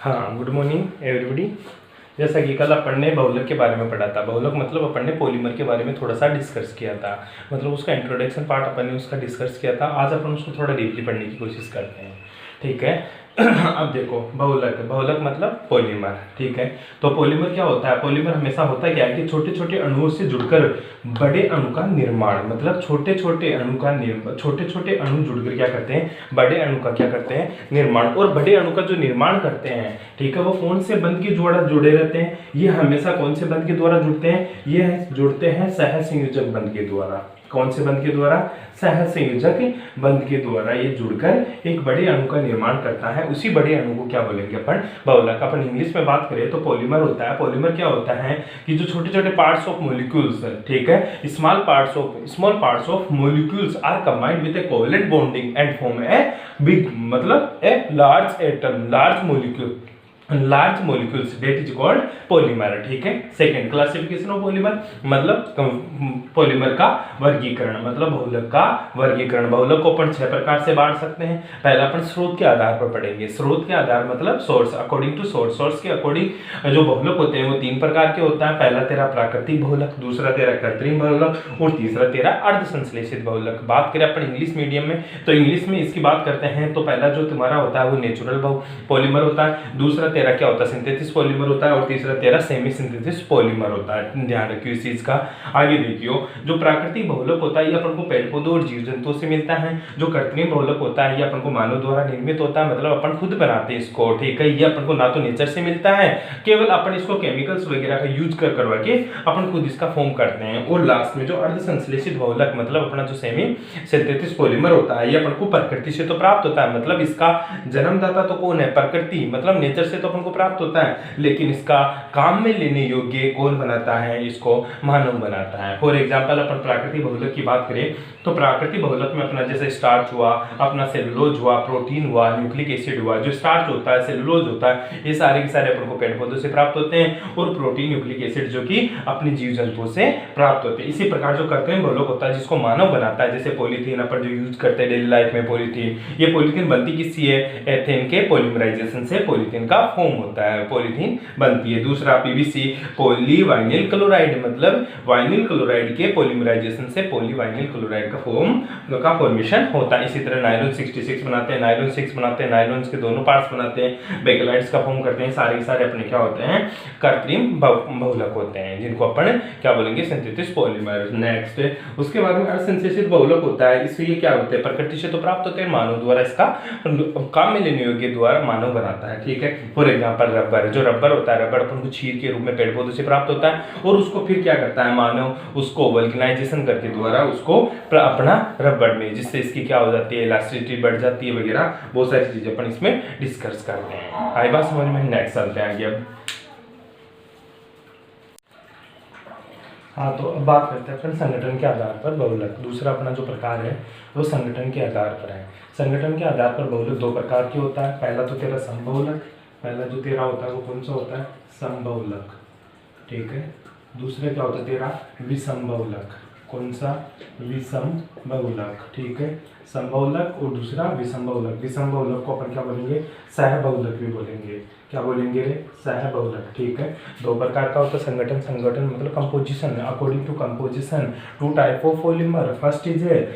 हाँ, good morning everybody. जैसा कि कल अपन ने बहुलक के बारे में पढ़ा था। बहुलक मतलब अपन ने पॉलीमर के बारे में थोड़ा सा डिस्कस किया था, मतलब उसका इंट्रोडक्शन पार्ट अपन ने उसका डिस्कस किया था। आज अपन उसको थोड़ा डीपली पढ़ने की कोशिश करते हैं, ठीक है। अब देखो, बहुलक बहुलक मतलब पॉलीमर, ठीक है। तो पॉलीमर क्या होता है? पॉलीमर हमेशा होता क्या है कि छोटे छोटे अणुओं से जुड़कर बड़े अणु का निर्माण, मतलब छोटे छोटे अणु का छोटे छोटे अणु जुड़कर क्या करते हैं? बड़े अणु का क्या करते हैं? निर्माण। और बड़े अणु का जो निर्माण करते हैं, ठीक है, वो कौन से बंध के द्वारा जुड़े रहते हैं? ये हमेशा कौन से बंध के द्वारा जुड़ते हैं? ये जुड़ते हैं सहसंयोजक बंध के द्वारा। कौन से बंध के द्वारा? सहसंयोजक बंध के द्वारा ये जुड़कर एक बड़े अणु का निर्माण करता है। उसी बड़े अणु को क्या बोलेंगे अपन? बहुलक। अपन इंग्लिश में बात करें तो पॉलीमर होता है। पॉलीमर क्या होता है कि जो छोटे छोटे पार्ट्स ऑफ मॉलिक्यूल्स, ठीक है, small parts of molecules are combined with a covalent bonding and form a big, मतलब a large atom, large molecules, that is called polymer, ठीक है। सेकंड, क्लासिफिकेशन ऑफ पॉलीमर मतलब पॉलीमर का वर्गीकरण, मतलब बहुलक का वर्गीकरण। बहुलक को अपन 6 प्रकार से बांट सकते हैं। पहला अपन स्रोत के आधार पर पढ़ेंगे। स्रोत के आधार मतलब source, according to source. Source के अकॉर्डिंग जो बहुलक होते हैं वो 3 प्रकार के होता है। पहला तेरा प्राकृतिक बहुलक, दूसरा तेरा कृत्रिम बहुलक और तीसरा तेरा अर्ध संश्लेषित बहुलक। बात करें अपन इंग्लिश मीडियम में तो इंग्लिश में इसकी बात करते हैं तो पहला जो तुम्हारा होता है वो नेचुरल पॉलीमर होता है, दूसरा तेरा क्या होता है? सिंथेसिस पॉलीमर होता है और तीसरा तेरा सेमी सिंथेसिस पॉलीमर होता है। ध्यान रखियो इस चीज का। आगे देखियो, जो प्राकृतिक बहुलक होता है ये अपन को पेड़ पौधों और जीव जंतुओं से मिलता है। जो कृत्रिम बहुलक होता है ये अपन को मानव द्वारा निर्मित होता है, मतलब अपन खुद बनाते हैं इसको, ठीक है। ये अपन को ना तो नेचर से मिलता है, केवल अपन इसको केमिकल्स वगैरह का यूज करवा के अपन खुद इसका फॉर्म करते हैं। और लास्ट में जो अर्ध संश्लेषित बहुलक मतलब अपना जो सेमी सिंथेसिस पॉलीमर होता है ये अपन को प्रकृति से तो प्राप्त होता है, मतलब इसका जन्मदाता तो कौन है? प्रकृति, मतलब नेचर से तो अपन को प्राप्त होता है, लेकिन इसका काम में लेने योग्य कौन बनाता है? इसको मानव बनाता है। फॉर एग्जांपल अपन प्राकृतिक बहुलक की बात करें तो प्राकृतिक बहुलक में अपना जैसे स्टार्च हुआ, अपना सेलुलोज हुआ, प्रोटीन हुआ, न्यूक्लिक एसिड हुआ। जो स्टार्च होता है, सेलुलोज होता है, ये सारे के सारे अपन को पेड़ पौधों से प्राप्त होते हैं, और प्रोटीन, न्यूक्लिक एसिड जो कि अपने जीव जंतुओं से प्राप्त होते हैं। इसी प्रकार जो कृत्रिम बहुलक होता है जिसको मानव बनाता है, जैसे पॉलीथीन अपन जो यूज करते हैं डेली लाइफ में, पॉलीथीन, ये पॉलीथीन बनती किससे है? एथेन के पॉलीमराइजेशन से पॉलीथीन का फॉर्म होता है, पॉलीथीन बनती है। दूसरा पीवीसी, पॉलीवाइनिल क्लोराइड, मतलब वाइनिल क्लोराइड के पॉलीमराइजेशन से पॉलीवाइनिल क्लोराइड का फॉर्मेशन होता है। इसी तरह नायलॉन 66 बनाते हैं, नायलॉन 6 बनाते हैं, नायलॉन के दोनों पार्ट्स बनाते हैं, बेकेलाइट्स का फॉर्म करते हैं। सारे के सारे अपने क्या होते हैं? कृत्रिम बहुलक होते हैं, जिनको अपन क्या बोलेंगे? Synthesis polymer. नेक्स्ट, उसके बाद में असंश्लेषित बहुलक होता है। इससे ये क्या होते हैं? प्रकृति से तो प्राप्त होते हैं, मानव द्वारा इसका काम में लेने योग्य द्वारा मानव बनाता है, ठीक है। फॉर एग्जांपल रबर, जो रबर होता है, रबर अपन को चीर के रूप में पेड़ पौधों से प्राप्त होता है, और उसको फिर क्या करता है मानव? उसको वल्कनाइजेशन करके द्वारा उसको अपना रबर में, जिससे इसकी क्या हो जाती है? इलास्टिसिटी बढ़ जाती है वगैरह, बहुत सारी चीजें अपन इसमें डिस्कस करते हैं। आई बात समझ में? नेक्स्ट चलते हैं आगे। अब हाँ, तो अब बात करते हैं अपन संगठन के आधार पर बहुलक। दूसरा अपना जो प्रकार है वो संगठन के आधार पर है। संगठन के आधार पर बहुलक 2 प्रकार की होता है। पहला तो तेरा समबहुलक, पहला जो तेरा होता है वो कौन सा होता है? समबहुलक, ठीक है। दूसरा क्या होता है तेरा? विषम बहुलक। कौन सा? विषम बहुलक, ठीक है। समबहुलक और दूसरा विषम बहुलक। विषम बहुलक को अपन क्या बोलेंगे? सहबहुलक भी बोलेंगे। क्या बोलेंगे रे? सहबहुलक, ठीक है। 2 प्रकार का होता है संगठन। संगठन मतलब composition, according to composition 2 type of polymer. First is a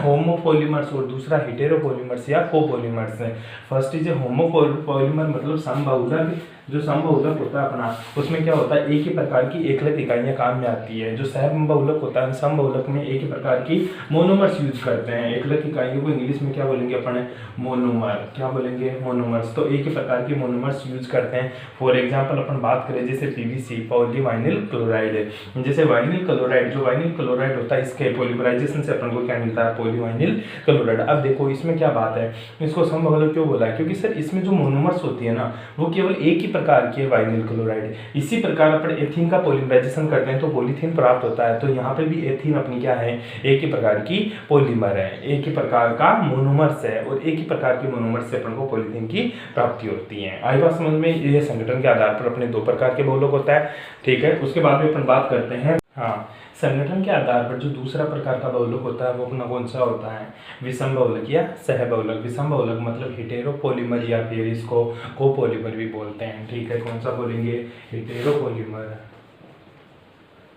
homopolymers और दूसरा हेटेरोपॉलीमर्स या कोपॉलीमर्स है। फर्स्ट इज ए होमोपॉलीमर मतलब समबहुलक। जो समबहुलक होता है अपना, उसमें क्या होता है? एक ही प्रकार की एकलक इकाइयां काम में आती है। जो सहबहुलक होता है, समबहुलक में एक ही प्रकार की मोनोमर्स यूज करते हैं। एकलक इकाइयों को इंग्लिश में क्या बोलेंगे अपन? मोनोमर। क्या बोलेंगे? मोनोमर्स। तो एक ही प्रकार की मोनोमर्स यूज करते हैं। फॉर एग्जांपल अपन बात करें जैसे पीवीसी, पॉलीवाइनिल क्लोराइड है। जैसे वाइनिल क्लोराइड, जो वाइनिल क्लोराइड होता है इसके पॉलीमराइजेशन से अपन को क्या मिलता है? पॉलीवाइनिल क्लोराइड। अब देखो इसमें क्या बात है, इसको समबहुलक क्यों बोला है? क्योंकि सर इसमें जो मोनोमर्स होती है ना वो केवल एक ही प्रकार की है, वाइनिल क्लोराइड। इसी प्रकार अपन एथीन का पॉलीमराइजेशन करते हैं तो पॉलीथीन प्राप्त होता है। तो यहाँ पे भी एथीन अपनी क्या है? एक ही प्रकार की पॉलीमर है, एक ही प्रकार का मोनोमर्स है, और एक ही प्रकार के मोनोमर्स से अपन को पॉलीथीन की प्राप्ति होती है। आई बात समझ में? ये संगठन के आधार पर अपने 2 प्रकार के बहुलक होता है, ठीक है। उसके बाद में अपन बात करते हैं हाँ संगठन के आधार पर जो दूसरा प्रकार का बहुलक होता है वो अपना कौन सा होता है, विषम बहुलक या सह बहुलक। विषम बहुलक मतलब हेटेरोपॉलीमर या फिर इसको कोपॉलीमर भी बोलते हैं। ठीक है, कौन सा बोलेंगे, हेटेरोपॉलीमर।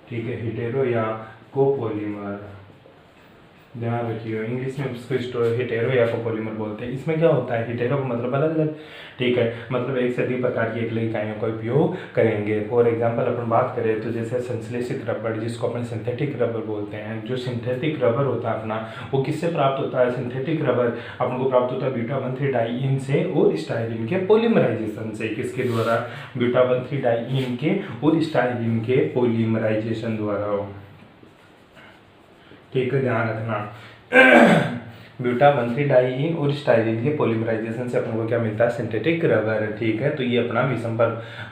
ठीक है, हेटेरो या कोपॉलीमर, ध्यान रखिए। इंग्लिश में इसको हेटेरो या कोपॉलीमर बोलते हैं। इसमें क्या होता है, हेटेरो मतलब अलग अलग, ठीक है, मतलब एक से अधिक प्रकार की एकल इकाइयों का उपयोग करेंगे। फॉर एग्जांपल अपन बात करें तो जैसे संश्लेषित रबर, जिसको अपन सिंथेटिक रबर बोलते हैं। जो सिंथेटिक रबर होता है अपना, वो किससे प्राप्त होता है, सिंथेटिक रबर अपन को प्राप्त होता है ब्यूटा 1,3-डाइईन से और स्टाइलिन के पॉलीमराइजेशन से। किसके द्वारा, ब्यूटा 1,3-डाइईन के और स्टाइलिन के पॉलीमराइजेशन द्वारा। ठीक है, ध्यान रखना। ब्यूटा 1,3-डाइईन और स्टाइलिन के पॉलीमराइजेशन से अपन को क्या मिलता है, सिंथेटिक रबर। ठीक है, तो ये अपना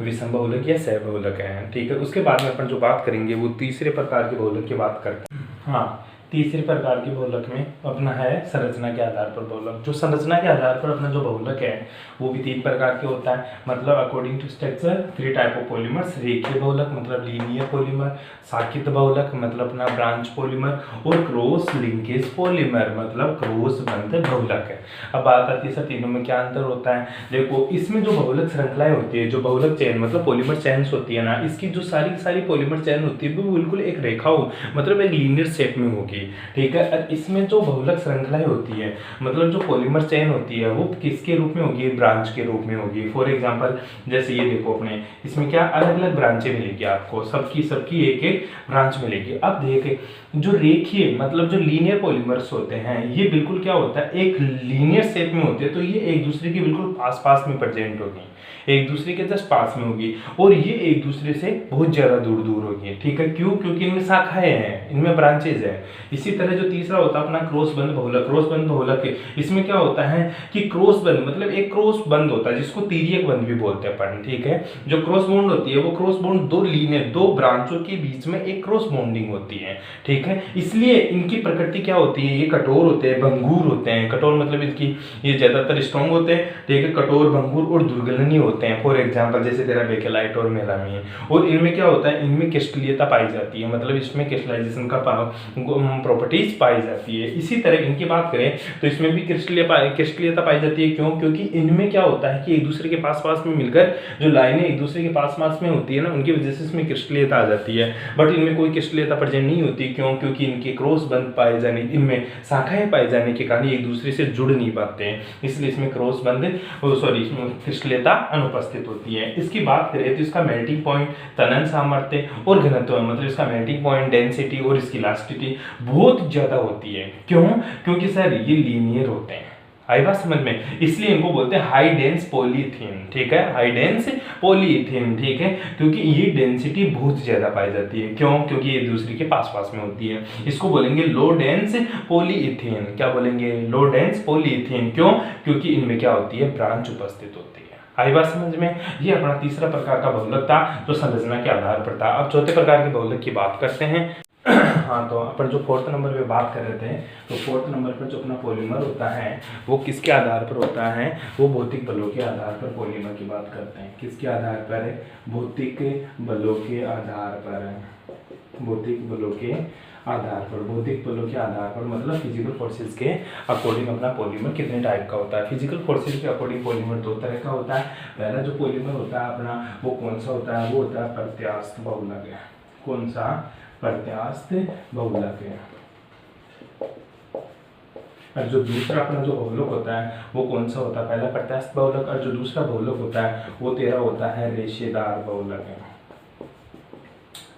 विषम बहुलक या सह बहुलक है। ठीक है, उसके बाद में अपन जो बात करेंगे वो तीसरे प्रकार के बहुलक की बात करते हैं। हाँ, तीसरे प्रकार के बहुलक में अपना है संरचना के आधार पर बहुलक। जो संरचना के आधार पर अपना जो बहुलक है वो भी 3 प्रकार के होता है, मतलब according to structure 3 type of polymers. रेखीय बहुलक मतलब लीनियर पॉलीमर, साकित बहुलक मतलब अपना ब्रांच पॉलीमर, और क्रॉस लिंकेज पॉलीमर मतलब क्रॉस बंध बहुलक है। अब बात आती है सर तीनों में क्या अंतर होता है। देखो, इसमें जो बहुलक श्रृंखलाएं होती है, जो बहुलक चेन मतलब पॉलीमर चेन्स होती है ना, इसकी जो सारी की सारी पॉलीमर चेन होती है वो बिल्कुल एक रेखा हो, मतलब एक लीनियर शेप में होगी। ठीक है, इसमें जो बहुलक श्रृंखलाएं होती है, मतलब जो पॉलीमर चेन होती है वो किसके रूप में होगी, ब्रांच के रूप में होगी। फॉर एग्जांपल जैसे ये देखो अपने, इसमें क्या अलग अलग ब्रांचें मिलेगी आपको, सबकी एक एक ब्रांच मिलेगी। अब देखें, जो रेखीय मतलब जो लीनियर पॉलीमर्स होते हैं ये बिल्कुल क्या होता है, एक लीनियर शेप में होते हैं, तो ये एक दूसरे के बिल्कुल पास पास में प्रेजेंट होगी, एक दूसरे के जस्ट पास में होगी, और ये एक दूसरे से बहुत ज्यादा दूर दूर होगी। ठीक है, क्यों, क्योंकि इनमें शाखाएं हैं, इनमें ब्रांचेज है। इसी तरह जो तीसरा होता है अपना क्रॉस बंध बहुलक। क्रॉस बंध बहुलक इसमें क्या होता है कि क्रॉस बंध मतलब एक क्रॉस बंध होता है जिसको तिर्यक बंध भी बोलते हैं अपन। ठीक है, जो क्रॉस बॉन्ड होती है वो क्रॉस बॉन्ड दो लीनियर, दो ब्रांचों के बीच में एक क्रॉस बॉन्डिंग होती है। ठीक है, इसलिए इनकी प्रकृति क्या होती है, ये कठोर होते हैं, भंगुर होते हैं। कठोर मतलब इनकी ये ज्यादातर स्ट्रॉन्ग होते हैं। ठीक है, कठोर, भंगुर और दुर्गलनीय होते हैं। फॉर एग्जांपल जैसे तेरा बेकेलाइट और मेलामीन। और इनमें क्या होता है, इनमें क्रिस्टलीयता पाई जाती है, मतलब इसमें क्रिस्टलाइजेशन का प्रॉपर्टीज पाई जाती है। इसी तरह इनकी बात करें तो इसमें भी क्रिस्टलीयता पाई जाती है। क्यों, क्योंकि इनमें क्या होता है कि एक दूसरे के पास पास में मिलकर जो लाइनें एक दूसरे के पास पास में होती है ना, उनकी वजह से इसमें क्रिस्टलीयता आ जाती है। बट इनमें कोई क्रिस्टलीयता प्रेजेंट नहीं होती। क्यों, क्योंकि इनके क्रॉस बंध पाए जाने, इनमें शाखाएं पाए जाने के कारण एक दूसरे से जुड़ नहीं पाते हैं, इसलिए इसमें क्रॉस बंध क्रिस्टलीयता अनुपस्थित होती है। इसकी बात करें तो इसका मेल्टिंग पॉइंट, तनन सामर्थ्य और घनत्व, मतलब इसका मेल्टिंग पॉइंट, डेंसिटी और इसकी इलास्टिसिटी बहुत ज्यादा होती है। क्यों, क्योंकि सर ये लीनियर होते हैं। आई बात समझ में, इसलिए इनको बोलते हैं हाई डेंस पॉलीथीन। ठीक है, हाई डेंस पॉलीथीन। ठीक है, क्योंकि ये डेंसिटी बहुत ज्यादा पाई जाती है। क्यों, क्योंकि ये दूसरे के पास पास में होती है। इसको बोलेंगे लो डेंस पॉलीइथीन। क्या बोलेंगे, लो डेंस पॉलीइथीन। क्यों, क्योंकि इनमें क्या होती है, ब्रांच उपस्थित होती है। आई बात समझ में, ये अपना तीसरा प्रकार का बहुलक था जो संरचना के आधार पर था। अब चौथे प्रकार के बहुलक की बात करते हैं। हाँ, तो अपन जो 4th नंबर पे बात कर रहे थे, तो 4th नंबर पर जो अपना पॉलीमर होता है वो किसके आधार पर होता है, वो भौतिक बलों के आधार पर पॉलीमर की बात करते हैं। किसके आधार पर है, भौतिक बलों के आधार पर, भौतिक बलों के आधार पर। भौतिक बलों के आधार पर मतलब फिजिकल फोर्सेस के अकॉर्डिंग अपना पॉलीमर कितने टाइप का होता है। फिजिकल फोर्सेस के अकॉर्डिंग पॉलीमर 2 तरह का होता है। पहला जो पॉलीमर होता है अपना वो कौन सा होता है, वो होता है प्रत्यास्थ बहुलक है। कौन सा, प्रत्यास्थ बहुलक है। और जो दूसरा अपना जो बहुलक होता है वो कौन सा होता है, पहला प्रत्यास्थ बहुलक, और जो दूसरा बहुलक होता है वो तेरा होता है रेशेदार बहुलक है।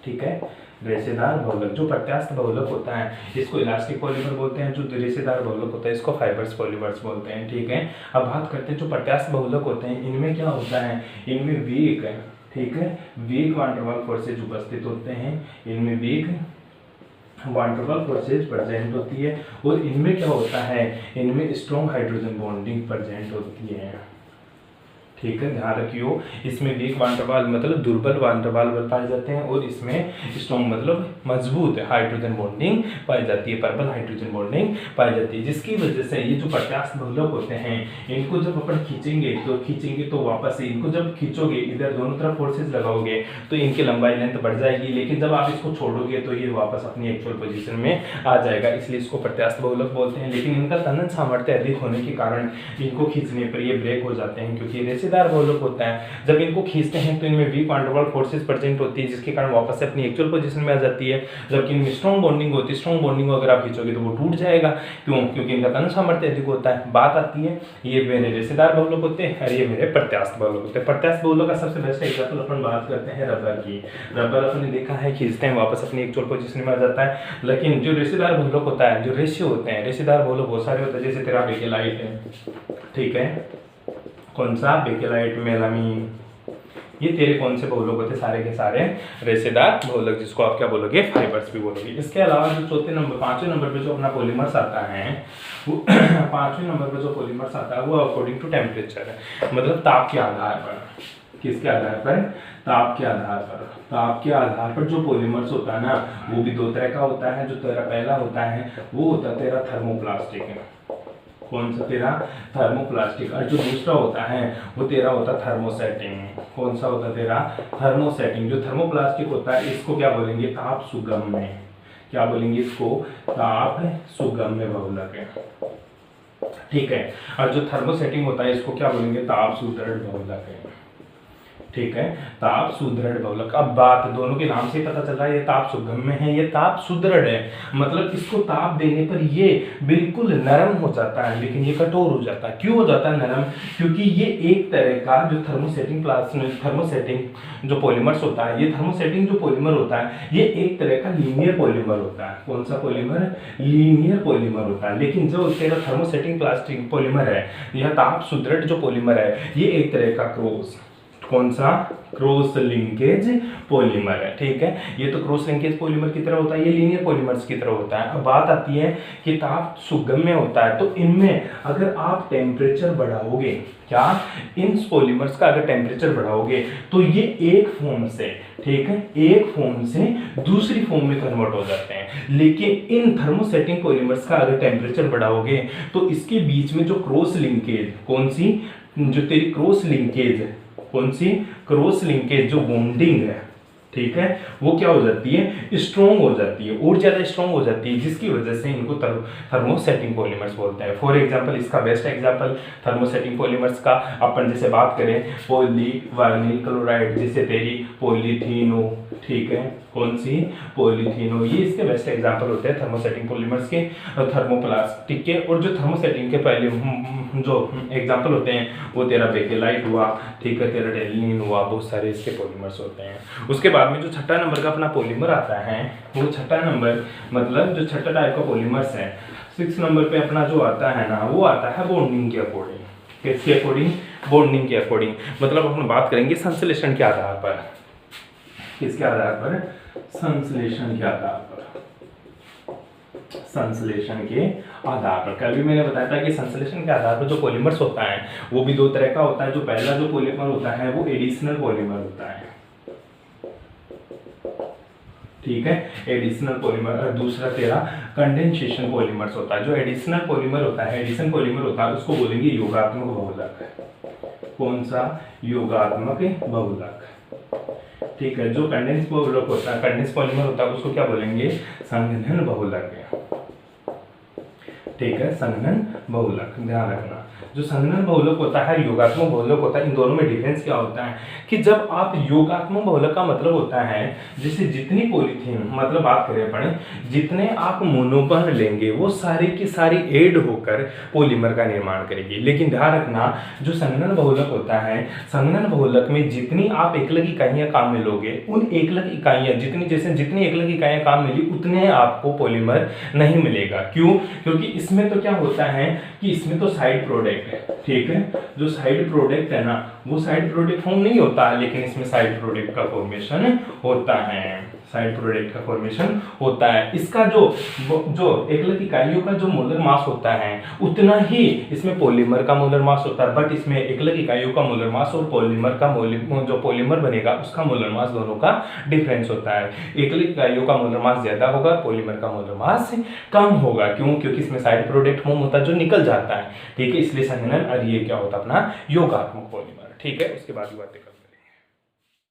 ठीक है, रेशेदार बहुलक। जो प्रत्यास्थ बहुलक होता है इसको इलास्टिक पॉलीमर बोलते हैं, जो रेशेदार बहुलक होता है इसको फाइबर्स पॉलीमर्स बोलते हैं। ठीक है, अब बात करते हैं जो प्रत्यास्थ बहुलक होते हैं, इनमें क्या होता है, इनमें वेग है। ठीक है, वेग वान डेर वाल्स फोर्सेज उपस्थित होते हैं। इनमें वेग van der Waals forces present होती है, और इनमें क्या होता है, इनमें स्ट्रॉन्ग हाइड्रोजन बॉन्डिंग प्रेजेंट होती है। ठीक है, ध्यान रखियो। इसमें वीक वान der Waals मतलब दुर्बल वान der Waals पाए जाते हैं, और इसमें स्ट्रॉन्ग मतलब मजबूत हाइड्रोजन बॉन्डिंग पाई जाती है, प्रबल हाइड्रोजन बॉन्डिंग पाई जाती है, जिसकी वजह से ये जो प्रत्यास्थ बहुलक होते हैं इनको जब अपन खींचेंगे तो वापस से इनको जब खींचोगे, इधर दोनों तरफ फोर्सेस लगाओगे तो इनकी लंबाई लेंथ बढ़ जाएगी, लेकिन जब आप इसको छोड़ोगे तो ये वापस अपनी एक्चुअल पोजीशन में आ जाएगा, इसलिए इसको प्रत्यास्थ बहुलक बोलते हैं। लेकिन इनका तनन सामर्थ्य अधिक होने के कारण इनको खींचने पर ये ब्रेक हो जाते हैं, क्योंकि रेशेदार बहुलक होता है, जब इनको खींचते हैं तो इनमें वीक वान der Waals फोर्सेस प्रेजेंट होती है, जिसके कारण वापस से अपनी एक्चुअल पोजीशन में आ जाती है। जबकि इनमें स्ट्रॉन्ग बॉन्डिंग होती है, स्ट्रॉन्ग बॉन्डिंग को अगर आप खींचोगे तो वो टूट जाएगा, क्यों? क्योंकि इनका तनन सामर्थ्य अधिक होता है। बात आती है ये मेरे रेशेदार बहुलक होते हैं और ये मेरे प्रत्यास्थ बहुलक होते हैं। प्रत्यास्थ बहुलक का सबसे बेस्ट एग्जांपल अपन बात करते हैं रबर की। रबर अपन ने देखा है खींचते हैं वापस अपनी एक्चुअल पोजीशन में आ जाता है, लेकिन जो रेशेदार बहुलक होता है, जो रेशियो होते हैं, रेशेदार बहुलक बहुत सारे होते हैं, जैसे तेरा बेकेलाइट है, ठीक है, कौन सा बेकेलाइट, मेलामीन, ये तेरे कौन से बहुलक होते हैं? सारे के सारे रेशेदार बहुलक, जिसको आप क्या बोलोगे? फाइबर्स भी बोलोगे। इसके अलावा जो पांचवें नंबर पे जो अपना पॉलीमर्स आता है, वो पांचवें नंबर पे जो पॉलीमर्स आता है वो अकॉर्डिंग टू टेम्परेचर है, मतलब ताप के आधार पर। किसके आधार पर? ताप के आधार पर। ताप के आधार पर जो पॉलीमर्स होता है ना, वो भी दो तरह का होता है। जो तेरा पहला होता है वो होता है तेरा थर्मोप्लास्टिक है। कौन सा? तेरा थर्मोप्लास्टिक। और जो दूसरा होता है वो तेरा होता है थर्मोसेटिंग। कौन सा होता है तेरा? थर्मोसेटिंग। जो थर्मोप्लास्टिक होता है इसको क्या बोलेंगे? ताप सुगम्य। क्या बोलेंगे इसको? ताप सुगम्य बहुलक है, ठीक है। और जो थर्मोसेटिंग होता है इसको क्या बोलेंगे? ताप सुदृढ़ बहुलक है, ठीक है, ताप सुदृढ़ बहुलक। अब बात दोनों के नाम से ही पता चल रहा है, ये ताप सुगम्य है, ये ताप सुदृढ़ है, मतलब इसको ताप देने पर ये बिल्कुल नरम हो जाता है, लेकिन ये कठोर हो जाता है। क्यों हो जाता है नरम? क्योंकि ये एक तरह का जो थर्मोसेटिंग जो पॉलीमर्स होता है, ये थर्मोसेटिंग जो पॉलीमर होता है ये एक तरह का लीनियर पॉलीमर होता है। कौन सा पॉलीमर? लीनियर पॉलीमर होता है। लेकिन जो तेरा थर्मोसेटिंग प्लास्टिक पॉलीमर है, यह ताप सुदृढ़ जो पॉलीमर है, ये एक तरह का कौन सा? क्रॉस लिंकेज पॉलीमर है, ठीक है। ये तो क्रॉस लिंकेज पॉलीमर की तरह होता है, ये लीनियर पॉलीमर्स की तरह होता है। अब बात आती है कि ताप सुगम्य होता है, तो इनमें अगर आप टेम्परेचर बढ़ाओगे, क्या इन पॉलीमर्स का अगर टेम्परेचर बढ़ाओगे तो ये एक फॉर्म से, ठीक है, एक फॉर्म से दूसरी फॉर्म में कन्वर्ट हो जाते हैं। लेकिन इन थर्मोसेटिंग पॉलीमर्स का अगर टेम्परेचर बढ़ाओगे तो इसके बीच में जो क्रॉस लिंकेज, कौन सी? जो तेरी क्रॉस लिंकेज, कौन सी? क्रॉस लिंकेज जो बॉन्डिंग है, ठीक है, वो क्या हो जाती है? स्ट्रॉन्ग हो जाती है, और ज्यादा स्ट्रॉन्ग हो जाती है, जिसकी वजह से इनको थर्मोसेटिंग पॉलीमर्स बोलते हैं। फॉर एग्जांपल, इसका बेस्ट एग्जांपल थर्मोसेटिंग पॉलीमर्स का अपन जैसे बात करें, पॉलीवाइनिल क्लोराइड, जैसे तेरी पॉलीथीनो, ठीक है, कौन सी? पॉलीथीनो, ये इसके बेस्ट एग्जांपल होते हैं थर्मोसेटिंग पॉलीमर्स के, थर्मोप्लास्टिक के। और जो थर्मोसेटिंग के पहले जो एग्जांपल होते हैं वो तेरा बेकेलाइट हुआ, ठीक है, तेरा टेलिन हुआ, बहुत सारे इसके पॉलीमर्स होते हैं। उसके बाद में जो छठा नंबर का अपना पॉलीमर आता है, वो छठा नंबर मतलब जो छठा टाइप का पॉलीमर्स है, 6 नंबर पे अपना जो आता है ना, वो आता है बॉन्डिंग के अकॉर्डिंग। किसके अकॉर्डिंग? बॉन्डिंग के अकॉर्डिंग। मतलब अपन बात करेंगे संश्लेषण के आधार पर। किसके आधार पर? संश्लेषण के आधार पर। संश्लेषण के आधार पर। कल भी मैंने बताया था कि संश्लेषण के आधार पर जो पॉलीमर्स होता है वो भी दो तरह का होता है। जो पहला जो पॉलीमर होता है वो एडिशनल पॉलीमर होता है, ठीक है, एडिशनल पॉलीमर। और दूसरा तेरा कंडेंसेशन पॉलीमर्स होता है। जो एडिशनल पॉलीमर होता है, एडिशन पॉलीमर होता है, उसको बोलेंगे योगात्मक बहुलक। कौन सा? योगात्मक बहुलक, ठीक है। जो कंडेंस बहुलक होता है, कंडेंस पॉलीमर होता है, उसको क्या बोलेंगे? संघनन बहुलक, ठीक है, संघनन बहुलक। ध्यान रखना, जो संघनन बहुलक होता है, योगात्मक बहुलक होता है, इन दोनों में डिफरेंस क्या होता है कि जब आप योगात्मक बहुलक का मतलब होता है जैसे जितनी पॉलीथीन, मतलब बात करें अपन, जितने आप मोनोमर लेंगे वो सारी की सारी ऐड होकर पॉलीमर का निर्माण करेगी। लेकिन ध्यान रखना, जो संघनन बहुलक होता है, संघनन बहुलक में जितनी आप एकलक इकाइयां काम में लोगे, उन एकलक इकाइयां जितनी एकलक इकाइयां काम मिली उतने आपको पॉलीमर नहीं मिलेगा। क्यों? क्योंकि इसमें तो क्या होता है कि इसमें तो साइड प्रोडक्ट है, ठीक है, जो साइड प्रोडक्ट है ना, वो साइड प्रोडक्ट फॉर्म नहीं होता, लेकिन इसमें साइड प्रोडक्ट का फॉर्मेशन होता है। साइड प्रोडक्ट का फॉर्मेशन होता है। इसका जो एकलिक इकाइयों का जो मोलर मास होता है उतना ही इसमें पॉलीमर का मोलर मास होता है, बट इसमें एकलिक इकाइयों का मोलर मास और पॉलीमर का जो पॉलीमर बनेगा उसका मोलर मास दोनों का डिफरेंस होता है। एकलिक इकाइयों का मोलर मास ज्यादा होगा, पॉलीमर का मोलर मास कम होगा। क्यों? क्योंकि इसमें साइड प्रोडक्ट फॉर्म होता है जो निकल जाता है, ठीक है, इसलिए संघनन। और ये क्या होता है अपना योगात्मक पॉलीमर, ठीक है। उसके बाद बातें